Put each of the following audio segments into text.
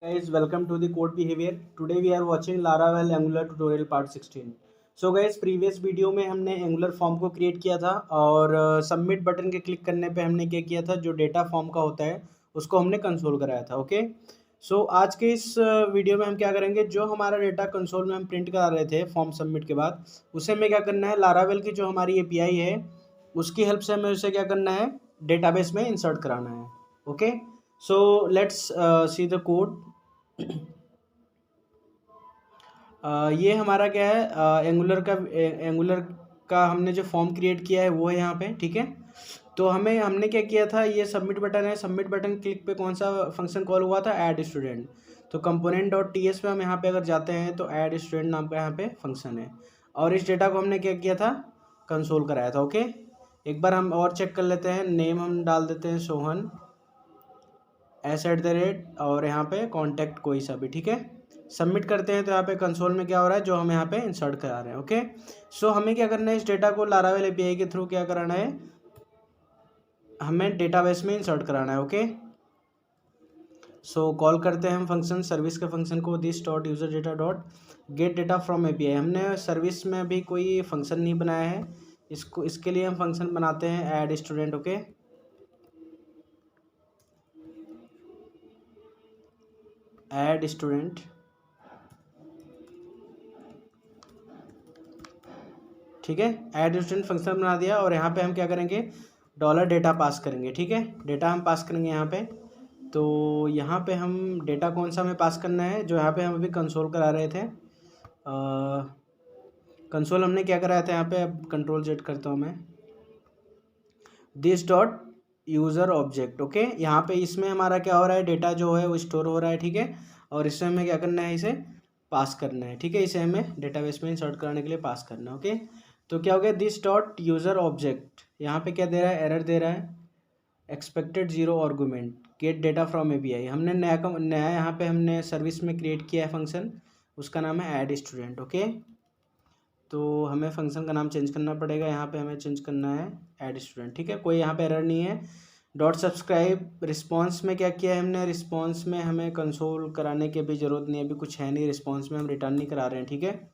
Guys, welcome to the code behavior. Today we are watching Laravel Angular tutorial part 16. So guys, previous video में हमने angular form को create किया था और submit button के click करने पे हमने क्या किया था, जो डेटा फॉर्म का होता है उसको हमने कंसोल कराया था. ओके, सो आज के इस वीडियो में हम क्या करेंगे, जो हमारा डेटा कंसोल में हम प्रिंट करा रहे थे फॉर्म सबमिट के बाद, उसे हमें क्या करना है, लारावेल की जो हमारी एपीआई है उसकी हेल्प से हमें उसे क्या करना है, डेटाबेस में इंसर्ट कराना है. Okay, so let's see the code. ये हमारा क्या है, एंगुलर का हमने जो फॉर्म क्रिएट किया है वो है यहाँ पे. ठीक है, तो हमने क्या किया था, ये सबमिट बटन है. सबमिट बटन क्लिक पे कौन सा फंक्शन कॉल हुआ था, ऐड स्टूडेंट. तो कंपोनेंट डॉट टी एस पे हम यहाँ पे अगर जाते हैं तो ऐड स्टूडेंट नाम का यहाँ पे फंक्शन है और इस डेटा को हमने क्या किया था, कंसोल कराया था. ओके, एक बार हम और चेक कर लेते हैं. नेम हम डाल देते हैं सोहन @ और यहाँ पे कॉन्टैक्ट कोई सा भी. ठीक है, सबमिट करते हैं तो यहाँ पे कंसोल में क्या हो रहा है, जो हम यहाँ पे इंसर्ट करा रहे हैं. ओके, सो हमें क्या करना है, इस डेटा को लारावेल एपीआई के थ्रू क्या कराना है, हमें डेटाबेस में इंसर्ट कराना है. ओके, सो कॉल करते हैं हम फंक्शन, सर्विस के फंक्शन को, this dot user data dot gate data from API. हमने सर्विस में अभी कोई फंक्शन नहीं बनाया है, इसके लिए हम फंक्शन बनाते हैं add student. Okay, add student. ठीक है, ऐड स्टूडेंट फंक्शन बना दिया और यहाँ पे हम क्या करेंगे, डॉलर डेटा पास करेंगे. ठीक है, डेटा हम पास करेंगे यहाँ पे. तो यहाँ पे हम डेटा कौन सा हमें पास करना है, जो यहाँ पे हम अभी कंसोल करा रहे थे. कंसोल हमने क्या कराया था यहाँ पे, अब कंट्रोल जेड करता हूँ मैं, this dot user object. Okay, यहाँ पे इसमें हमारा क्या हो रहा है, डेटा जो है वो स्टोर हो रहा है. ठीक है, और इसमें हमें क्या करना है, इसे पास करना है. ठीक है, इसे हमें डेटाबेस में इंसर्ट कराने के लिए पास करना है. ओके, तो क्या हो गया, दिस डॉट यूज़र ऑब्जेक्ट यहाँ पे क्या दे रहा है, एरर दे रहा है, expected 0 argument, gate data from API. हमने नया यहाँ पे हमने सर्विस में क्रिएट किया है फंक्शन, उसका नाम है ऐड स्टूडेंट. ओके, तो हमें फंक्शन का नाम चेंज करना पड़ेगा, यहाँ पे हमें चेंज करना है ऐड स्टूडेंट. ठीक है, कोई यहाँ पे एरर नहीं है. डॉट सब्सक्राइब रिस्पॉन्स में क्या किया है हमने, रिस्पॉन्स में हमें कंसोल कराने की भी ज़रूरत नहीं है, अभी कुछ है नहीं, रिस्पॉन्स में हम रिटर्न नहीं करा रहे हैं. ठीक है,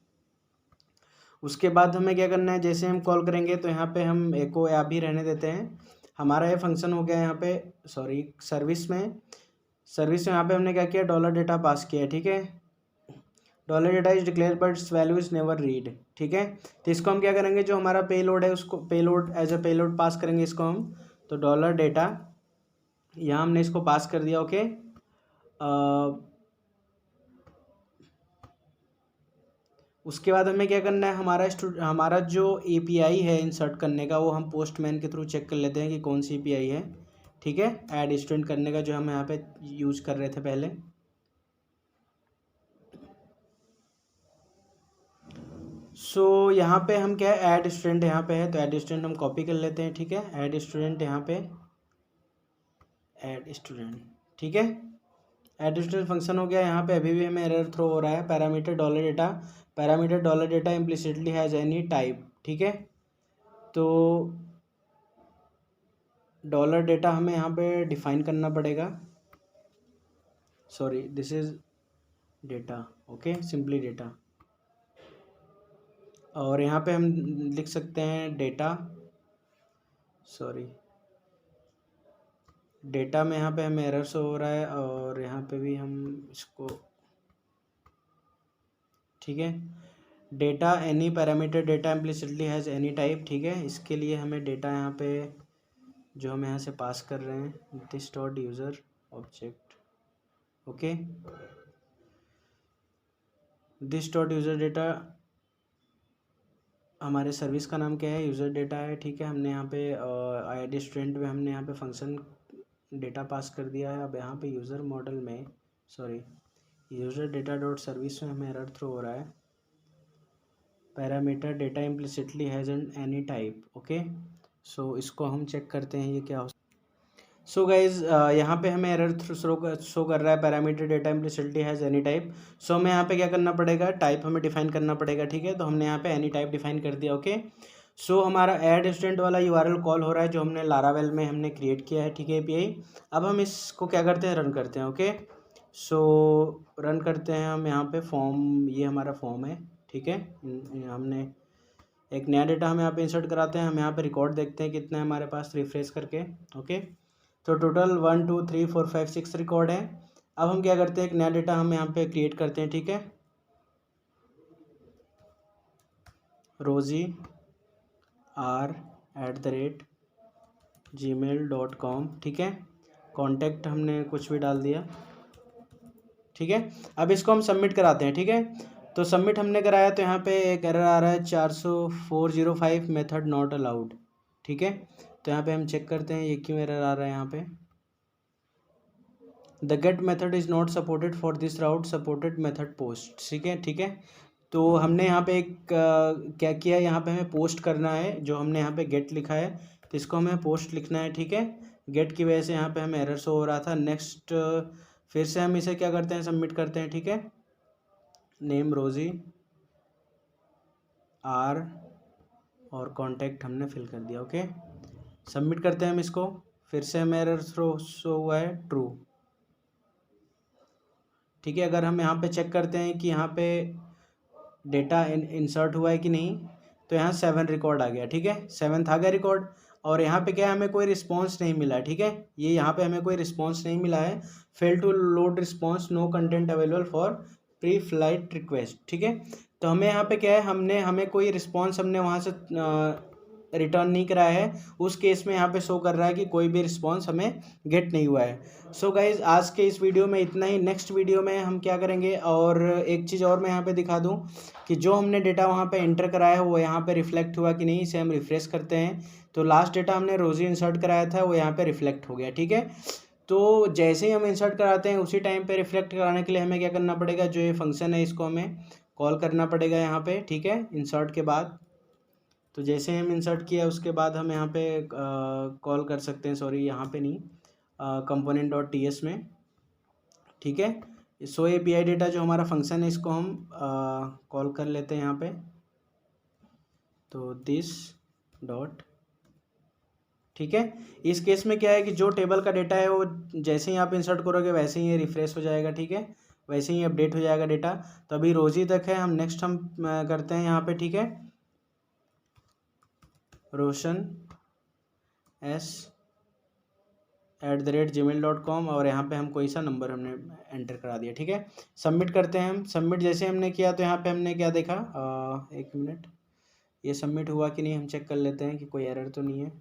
उसके बाद हमें क्या करना है, जैसे हम कॉल करेंगे तो यहाँ पे हम एको या भी रहने देते हैं. हमारा ये फंक्शन हो गया यहाँ पे, सॉरी, सर्विस में यहाँ पे हमने क्या किया, डॉलर डेटा पास किया है. ठीक है, dollar data is declare but value is never read. ठीक है, तो इसको हम क्या करेंगे, जो हमारा पेलोड है उसको पेलोड एज ए पेलोड पास करेंगे इसको हम. तो डॉलर डेटा यहाँ हमने इसको पास कर दिया. ओके, उसके बाद हमें क्या करना है, हमारा जो एपीआई है इंसर्ट करने का, वो हम पोस्टमैन के थ्रू चेक कर लेते हैं कि कौन सी एपीआई है. ठीक है, ऐड स्टूडेंट करने का जो हम यहाँ पे यूज़ कर रहे थे पहले. सो यहाँ पे हम क्या है, ऐड स्टूडेंट यहाँ पे है, तो ऐड स्टूडेंट हम कॉपी कर लेते हैं. ठीक है, ऐड स्टूडेंट यहाँ पे, ऐड स्टूडेंट. ठीक है, ऐड स्टूडेंट फंक्शन हो गया. यहाँ पे अभी भी हमें एरर थ्रो हो रहा है, parameter dollar data implicitly has any type. ठीक है, तो डॉलर डेटा हमें यहाँ पे डिफाइन करना पड़ेगा, sorry this is data. Okay, simply data, और यहाँ पे हम लिख सकते हैं डेटा, सॉरी डेटा में यहाँ पे हमें एरर शो हो रहा है और यहाँ पे भी हम इसको, ठीक है, data any parameter data implicitly has any type. ठीक है, इसके लिए हमें डेटा यहाँ पे जो हम यहाँ से पास कर रहे हैं, this dot user object. Okay, this dot user data, हमारे सर्विस का नाम क्या है, यूज़र डेटा है. ठीक है, हमने यहाँ पे आईडी स्टूडेंट में हमने यहाँ पे फंक्शन डेटा पास कर दिया है. अब यहाँ पे यूज़र मॉडल में, sorry, user data dot service में हमें एरर थ्रो हो रहा है, parameter data implicitly has any type. Okay, so इसको हम चेक करते हैं ये क्या हो. सो गाइज यहाँ पे हमें एरर शो कर रहा है, parameter data implicitly has any type. So हमें यहाँ पे क्या करना पड़ेगा, टाइप हमें डिफाइन करना पड़ेगा. ठीक है, तो हमने यहाँ पे एनी टाइप डिफाइन कर दिया. ओके, सो हमारा ऐड स्टूडेंट वाला यूआरएल कॉल हो रहा है, जो हमने लारावेल में हमने क्रिएट किया है. ठीक है, एपीआई. अब हम इसको क्या करते हैं, रन करते हैं. ओके, सो रन करते हैं हम यहाँ पे फॉर्म, ये हमारा फॉर्म है, ठीक है। हमने एक नया डेटा हम यहाँ पे इंसर्ट कराते हैं। हम यहाँ पे रिकॉर्ड देखते हैं कितना है हमारे पास, रिफ्रेश करके। ओके, तो टोटल 1 2 3 4 5 6 रिकॉर्ड है। अब हम क्या करते हैं, एक नया डेटा हम यहाँ पे क्रिएट करते हैं, ठीक है। rosie@gmail.com, ठीक है। कॉन्टैक्ट हमने कुछ भी डाल दिया, ठीक है। अब इसको हम सबमिट कराते हैं, ठीक है। तो सबमिट हमने कराया तो यहाँ पे एक एरर आ रहा है 405 मेथड नॉट अलाउड, ठीक है। तो यहाँ पे हम चेक करते हैं ये क्यों एरर आ रहा है। यहाँ पे the get method is not supported for this route, supported method post, ठीक है, ठीक है। तो हमने यहाँ पे एक क्या किया, यहाँ पे हमें पोस्ट करना है, जो हमने यहाँ पे गेट लिखा है तो इसको हमें पोस्ट लिखना है, ठीक है। गेट की वजह से यहाँ पे हमें एरर शो हो रहा था। नेक्स्ट फिर से हम इसे क्या करते हैं, सबमिट करते हैं, ठीक है। नेम रोजी आर और कॉन्टैक्ट हमने फिल कर दिया, ओके। सबमिट करते हैं हम इसको। फिर से हमें एरर शो हुआ है ट्रू, ठीक है। अगर हम यहाँ पे चेक करते हैं कि यहाँ पे डेटा इंसर्ट हुआ है कि नहीं, तो यहाँ 7 रिकॉर्ड आ गया, ठीक है। 7th आ गया रिकॉर्ड। और यहाँ पे क्या है, हमें कोई रिस्पॉन्स नहीं मिला है, ठीक है। ये यहाँ पे हमें कोई रिस्पॉन्स नहीं मिला है। Fail to load response, no content available for pre flight request, ठीक है। तो हमें यहाँ पे क्या है, हमें कोई रिस्पॉन्स हमने वहाँ से रिटर्न नहीं कराया है। उस केस में यहाँ पे शो कर रहा है कि कोई भी रिस्पॉन्स हमें गेट नहीं हुआ है। सो गाइज आज के इस वीडियो में इतना ही। नेक्स्ट वीडियो में हम क्या करेंगे, और एक चीज़ और मैं यहाँ पे दिखा दूँ कि जो हमने डेटा वहाँ पे एंटर कराया है वो यहाँ पे रिफ्लेक्ट हुआ कि नहीं। इसे हम रिफ्रेश करते हैं तो लास्ट डेटा हमने रोजी इंसर्ट कराया था वो यहाँ पे रिफ्लेक्ट हो गया, ठीक है। तो जैसे ही हम इंसर्ट कराते हैं उसी टाइम पे रिफ्लेक्ट कराने के लिए हमें क्या करना पड़ेगा, जो ये फंक्शन है इसको हमें कॉल करना पड़ेगा यहाँ पे, ठीक है, इंसर्ट के बाद। तो जैसे हम इंसर्ट किया उसके बाद हम यहाँ पे कॉल कर सकते हैं, सॉरी यहाँ पे नहीं, component.ts में, ठीक है। सो API डेटा जो हमारा फंक्शन है इसको हम कॉल कर लेते हैं यहाँ पे। तो दिस डॉट, ठीक है। इस केस में क्या है कि जो टेबल का डेटा है वो जैसे ही आप इंसर्ट करोगे वैसे ही ये रिफ्रेश हो जाएगा, ठीक है, वैसे ही अपडेट हो जाएगा डेटा। तो अभी रोजी तक है, हम नेक्स्ट हम करते हैं यहाँ पे, ठीक है, roshan@gmail.com, और यहाँ पे हम कोई सा नंबर हमने एंटर करा दिया, ठीक है। सबमिट करते हैं हम। सबमिट जैसे हमने किया तो यहाँ पे हमने क्या देखा, एक मिनट, ये सबमिट हुआ कि नहीं हम चेक कर लेते हैं कि कोई एरर तो नहीं है।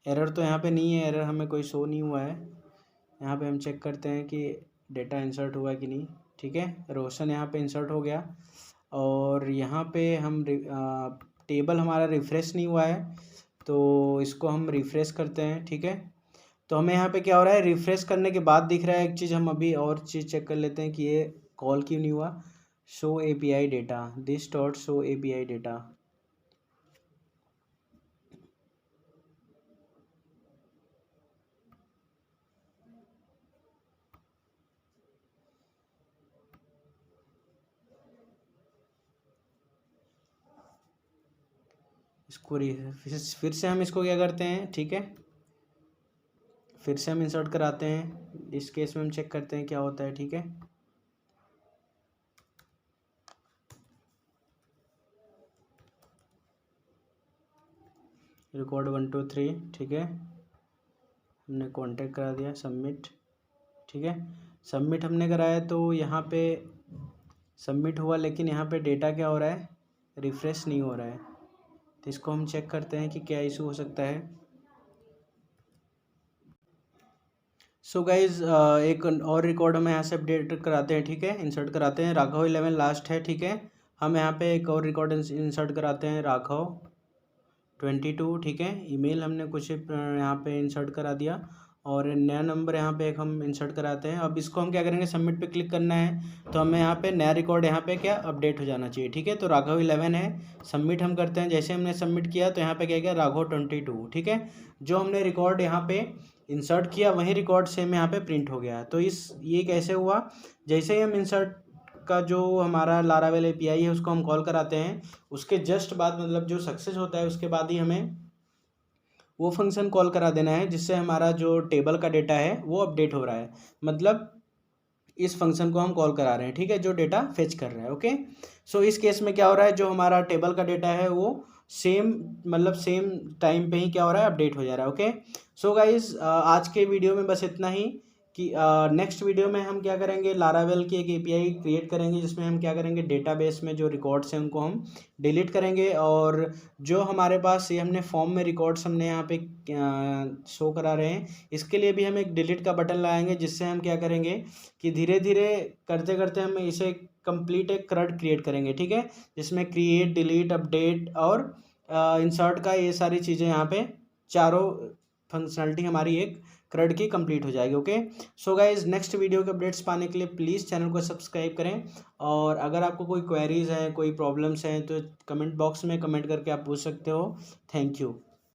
एरर तो यहाँ पे नहीं है, एरर हमें कोई शो नहीं हुआ है। यहाँ पे हम चेक करते हैं कि डेटा इंसर्ट हुआ कि नहीं, ठीक है। रोशन यहाँ पे इंसर्ट हो गया, और यहाँ पे हम टेबल हमारा रिफ्रेश नहीं हुआ है तो इसको हम रिफ्रेश करते हैं, ठीक है। तो हमें यहाँ पे क्या हो रहा है, रिफ्रेश करने के बाद दिख रहा है एक चीज़। हम अभी और चीज़ चेक कर लेते हैं कि ये कॉल क्यों नहीं हुआ। Show API data, this dot show API data, इसको फिर से हम इसको क्या करते हैं, ठीक है, फिर से हम इंसर्ट कराते हैं। इस केस में हम चेक करते हैं क्या होता है, ठीक है। रिकॉर्ड 1 2 3, ठीक है, हमने कॉन्टेक्ट करा दिया। सबमिट, ठीक है। सबमिट हमने कराया तो यहाँ पे सबमिट हुआ, लेकिन यहाँ पे डेटा क्या हो रहा है, रिफ्रेश नहीं हो रहा है। तो इसको हम चेक करते हैं कि क्या इशू हो सकता है। सो गाइज एक और रिकॉर्ड हम यहाँ से अपडेट कराते हैं, ठीक है, इंसर्ट कराते हैं। राघव 11 लास्ट है, ठीक है। हम यहाँ पे एक और रिकॉर्ड इंसर्ट कराते हैं, राघव 22, ठीक है। ईमेल हमने कुछ यहाँ पे इंसर्ट करा दिया, और नया नंबर यहाँ पे एक हम इंसर्ट कराते हैं। अब इसको हम क्या करेंगे, सबमिट पे क्लिक करना है तो हमें यहाँ पे नया रिकॉर्ड यहाँ पे क्या अपडेट हो जाना चाहिए, ठीक है। तो राघव 11 है, सबमिट हम करते हैं। जैसे हमने सबमिट किया तो यहाँ पे क्या गया, राघव 22, ठीक है। जो हमने रिकॉर्ड यहाँ पे इंसर्ट किया वही रिकॉर्ड सेम यहाँ पे प्रिंट हो गया। तो ये कैसे हुआ, जैसे ही हम इंसर्ट का जो हमारा लारावेल API है उसको हम कॉल कराते हैं, उसके जस्ट बाद, मतलब जो सक्सेस होता है उसके बाद ही हमें वो फंक्शन कॉल करा देना है जिससे हमारा जो टेबल का डेटा है वो अपडेट हो रहा है, मतलब इस फंक्शन को हम कॉल करा रहे हैं, ठीक है, जो डेटा फेच कर रहा है। ओके, सो इस केस में क्या हो रहा है, जो हमारा टेबल का डेटा है वो सेम, मतलब सेम टाइम पे ही क्या हो रहा है, अपडेट हो जा रहा है। ओके, सो गाइज आज के वीडियो में बस इतना ही, कि नेक्स्ट वीडियो में हम क्या करेंगे, लारावेल की एक एपीआई क्रिएट करेंगे जिसमें हम क्या करेंगे, डेटाबेस में जो रिकॉर्ड्स हैं उनको हम डिलीट करेंगे, और जो हमारे पास ये हमने फॉर्म में रिकॉर्ड्स हमने यहाँ पे शो करा रहे हैं, इसके लिए भी हम एक डिलीट का बटन लगाएंगे, जिससे हम क्या करेंगे कि धीरे धीरे करते करते हम इसे कंप्लीट एक CRUD क्रिएट करेंगे, ठीक है, जिसमें क्रिएट, डिलीट, अपडेट और इंसर्ट का ये सारी चीज़ें यहाँ पे चारों फंक्शनलिटी हमारी एक CRUD की कंप्लीट हो जाएगी। Okay, so guys next video के अपडेट्स पाने के लिए प्लीज़ चैनल को सब्सक्राइब करें, और अगर आपको कोई क्वेरीज हैं, कोई प्रॉब्लम्स हैं, तो कमेंट बॉक्स में कमेंट करके आप पूछ सकते हो। Thank you.